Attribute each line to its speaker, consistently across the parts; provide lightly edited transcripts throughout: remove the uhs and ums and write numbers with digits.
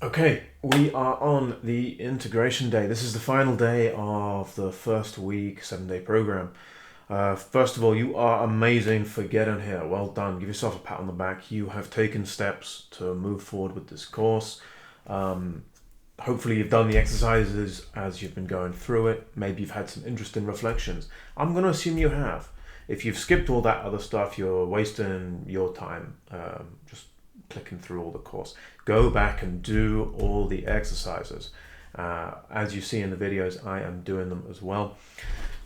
Speaker 1: Okay, we are on the integration day. This is the final day of the first week, 7-day program. First of all, you are amazing for getting here. Well done. Give yourself a pat on the back. You have taken steps to move forward with this course. Hopefully you've done the exercises as you've been going through it. Maybe you've had some interesting reflections. I'm going to assume you have. If you've skipped all that other stuff, you're wasting your time just clicking through all the course. Go back and do all the exercises. As you see in the videos, I am doing them as well.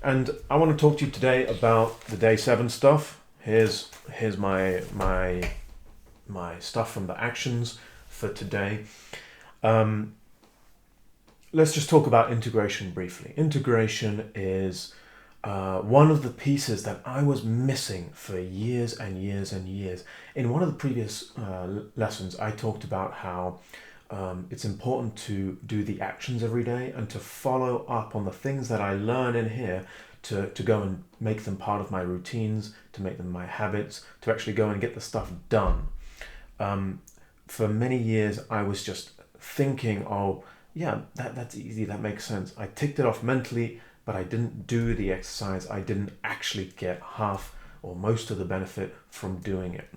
Speaker 1: And I want to talk to you today about the day 7 stuff. Here's my stuff from the actions for today. Let's just talk about integration briefly. Integration is one of the pieces that I was missing for years and years and years. In one of the previous lessons, I talked about how it's important to do the actions every day and to follow up on the things that I learn in here to go and make them part of my routines, to make them my habits, to actually go and get the stuff done. For many years, I was just thinking, oh, yeah, that's easy, that makes sense. I ticked it off mentally, but I didn't do the exercise. I didn't actually get half or most of the benefit from doing it.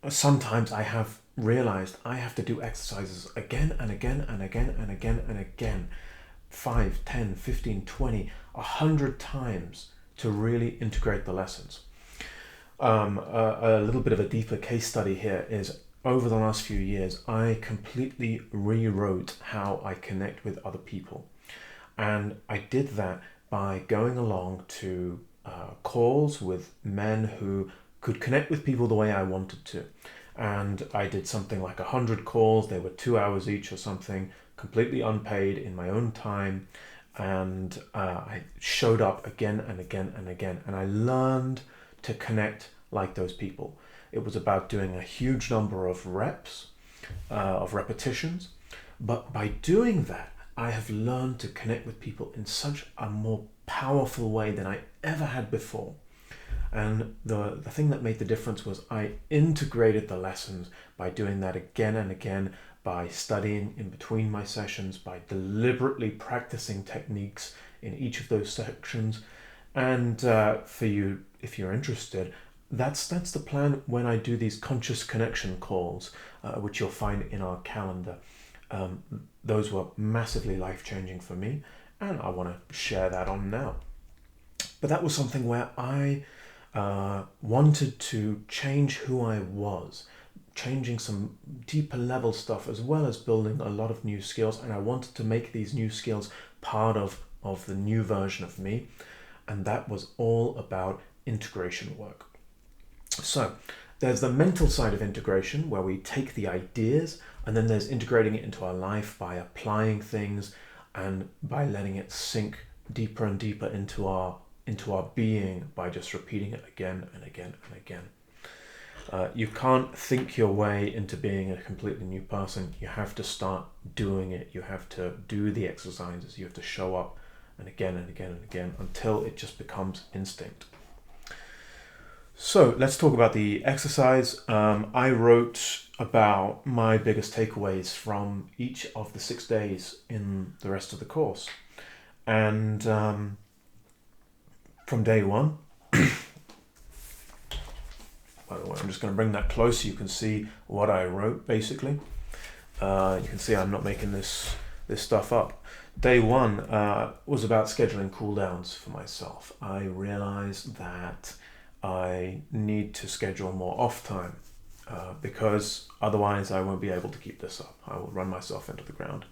Speaker 1: Sometimes I have realized I have to do exercises again and again and again and again and again, 5, 10, 15, 20, 100 times to really integrate the lessons. A little bit of a deeper case study here is over the last few years, I completely rewrote how I connect with other people. And I did that by going along to calls with men who could connect with people the way I wanted to. And I did something like 100 calls. They were 2 hours each or something, completely unpaid in my own time. And I showed up again and again and again. And I learned to connect like those people. It was about doing a huge number of reps, of repetitions. But by doing that, I have learned to connect with people in such a more powerful way than I ever had before. And the thing that made the difference was I integrated the lessons by doing that again and again, by studying in between my sessions, by deliberately practicing techniques in each of those sections. And for you, if you're interested, that's the plan when I do these conscious connection calls, which you'll find in our calendar. Those were massively life-changing for me, and I want to share that on now. But that was something where I wanted to change who I was, changing some deeper level stuff as well as building a lot of new skills, and I wanted to make these new skills part of the new version of me, and that was all about integration work. So there's the mental side of integration where we take the ideas, and then there's integrating it into our life by applying things and by letting it sink deeper and deeper into our being by just repeating it again and again and again. You can't think your way into being a completely new person. You have to start doing it. You have to do the exercises. You have to show up and again and again and again until it just becomes instinct. So let's talk about the exercise. I wrote about my biggest takeaways from each of the 6 days in the rest of the course. And from day 1, by the way, I'm just going to bring that close so you can see what I wrote, basically. You can see I'm not making this stuff up. Day 1 was about scheduling cool downs for myself. I realized that I need to schedule more off time because otherwise I won't be able to keep this up. I will run myself into the ground.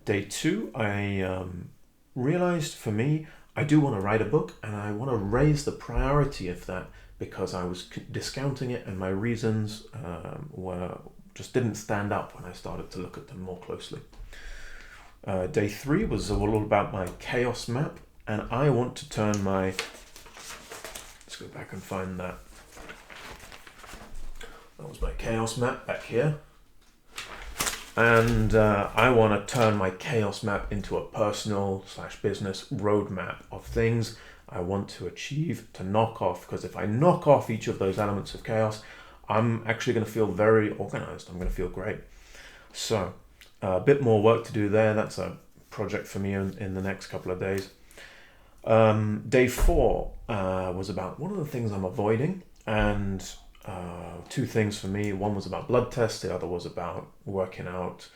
Speaker 1: Day 2, I realized for me, I do want to write a book and I want to raise the priority of that because I was discounting it and my reasons just didn't stand up when I started to look at them more closely. Day 3 was all about my chaos map, and I want to turn my... Let's go back and find that. That was my chaos map back here. And I want to turn my chaos map into a personal/business roadmap of things I want to achieve, to knock off. Because if I knock off each of those elements of chaos, I'm actually going to feel very organized. I'm going to feel great. So a bit more work to do there. That's a project for me in the next couple of days. Day 4 was about what are the things I'm avoiding, and 2 things for me. One was about blood tests, the other was about working out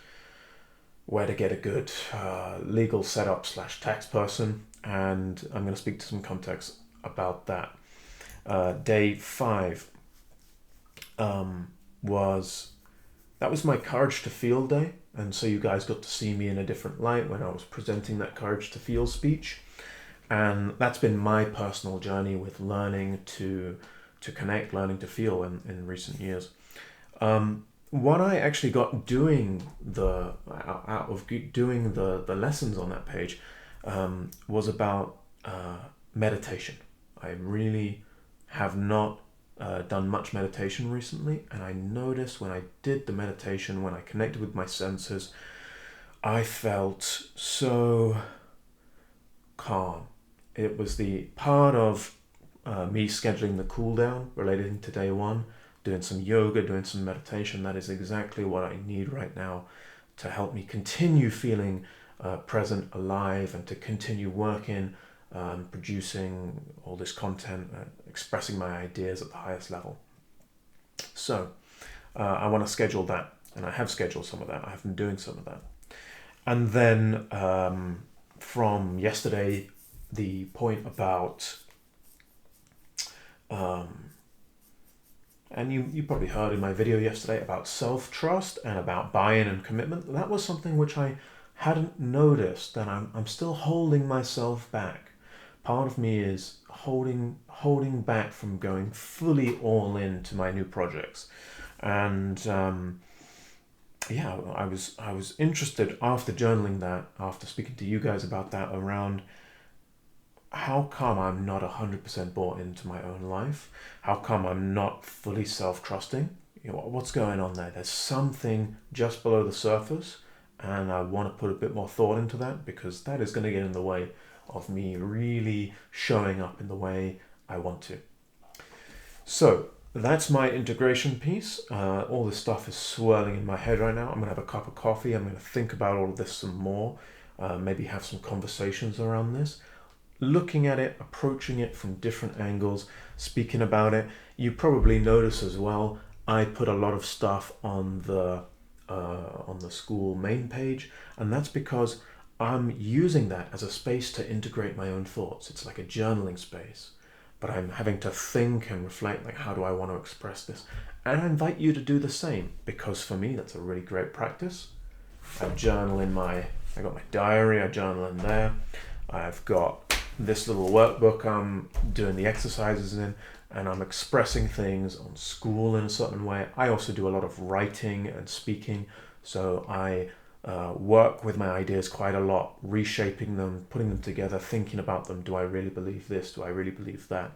Speaker 1: where to get a good legal setup / tax person, and I'm going to speak to some context about that. Day 5 was my Courage to Feel day, and so you guys got to see me in a different light when I was presenting that Courage to Feel speech, and that's been my personal journey with learning to connect, learning to feel in recent years. What I actually got doing the lessons on that page was about meditation. I really have not done much meditation recently, and I noticed when I did the meditation, when I connected with my senses, I felt so calm. It was the part of me scheduling the cool down relating to day 1, doing some yoga, doing some meditation. That is exactly what I need right now to help me continue feeling present, alive, and to continue working, producing all this content, expressing my ideas at the highest level. So I want to schedule that, and I have scheduled some of that. I have been doing some of that. And then from yesterday, the point about and you probably heard in my video yesterday about self-trust and about buy-in and commitment. That was something which I hadn't noticed, and I'm still holding myself back. Part of me is holding back from going fully all in to my new projects. And I was interested after journaling that, after speaking to you guys about that, around how come I'm not 100% bought into my own life? How come I'm not fully self-trusting? What's going on there? There's something just below the surface, and I want to put a bit more thought into that, because that is going to get in the way of me really showing up in the way I want to. So that's my integration piece. All this stuff is swirling in my head right now. I'm going to have a cup of coffee. I'm going to think about all of this some more. Maybe have some conversations around this. Looking at it, approaching it from different angles, speaking about it. You probably notice as well, I put a lot of stuff on the school main page, and that's because I'm using that as a space to integrate my own thoughts. It's like a journaling space, but I'm having to think and reflect, like, how do I want to express this? And I invite you to do the same, because for me, that's a really great practice. I journal I got my diary, I journal in there. I've got this little workbook I'm doing the exercises in, and I'm expressing things on school in a certain way. I also do a lot of writing and speaking, so I work with my ideas quite a lot, reshaping them, putting them together, thinking about them. Do I really believe this? Do I really believe that?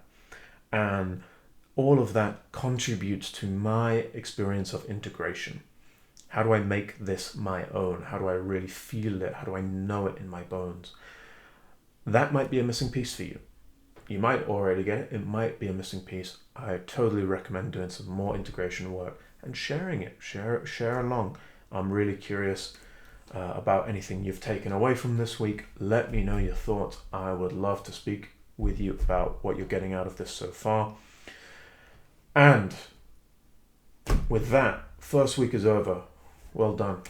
Speaker 1: And all of that contributes to my experience of integration. How do I make this my own? How do I really feel it? How do I know it in my bones? That might be a missing piece for you. You might already get it. It might be a missing piece. I totally recommend doing some more integration work and sharing it. Share along. I'm really curious about anything you've taken away from this week. Let me know your thoughts. I would love to speak with you about what you're getting out of this so far. And with that, first week is over. Well done.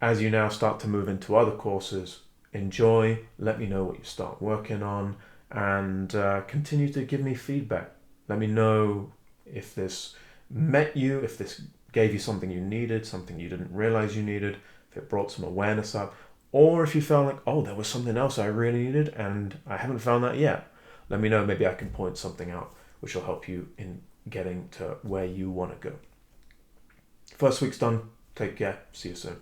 Speaker 1: As you now start to move into other courses, enjoy, let me know what you start working on, and continue to give me feedback. Let me know if this met you, if this gave you something you needed, something you didn't realize you needed, if it brought some awareness up, or if you felt like, oh, there was something else I really needed and I haven't found that yet. Let me know, maybe I can point something out which will help you in getting to where you want to go. First week's done. Take care. See you soon.